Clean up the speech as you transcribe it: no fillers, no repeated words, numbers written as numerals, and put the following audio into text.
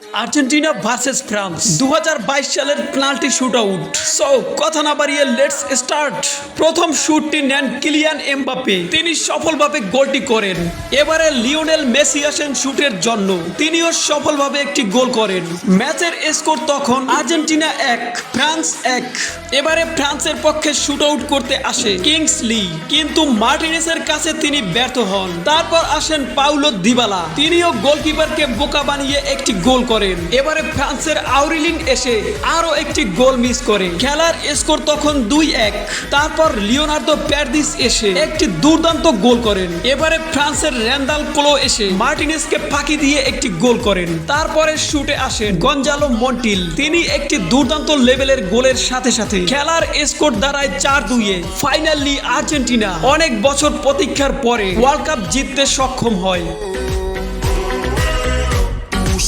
Argentina versus France 2022 সালের penalty shoot out. So কথা না বাড়িয়ে লেটস স্টার্ট। প্রথম শুটটি নেন কিলিয়ান এমবাপ্পে, তিনি সফলভাবে গোলটি করেন। এবারে লিওনেল মেসি আসেন শুটের জন্য, তিনিও সফলভাবে একটি গোল করেন। ম্যাচের স্কোর তখন আর্জেন্টিনা 1 ফ্রান্স 1। এবারে ফ্রান্সের পক্ষে শুট আউট করতে আসে কিংসলি, কিন্তু মার্টিনেসের কাছে তিনি ব্যর্থ হন। তারপর আসেন পাউলো দিবালা, তিনিও গোলকিপারকে বোকা বানিয়ে একটি গোল করেন। এবারে ফ্রান্সের আউরিলিন এসে আরো একটি গোল মিস করে। খেলার স্কোর তখন 2-1। তারপর লিওনার্দো প্যারদিস এসে একটি দুর্দান্ত গোল করেন। এবারে ফ্রান্সের র্যান্দাল কোলো এসে মার্টিনেসকে ফাঁকি দিয়ে একটি গোল করেন। তারপরে শুটে আসেন গঞ্জালো মন্টিল, তিনি একটি দুর্দান্ত লেভেলের গোলের সাথে সাথে খেলার স্কোর দাঁড়ায় 4-2। ফাইনালি আর্জেন্টিনা অনেক বছর প্রতীক্ষার পরে ওয়ার্ল্ড কাপ জিততে সক্ষম হয়।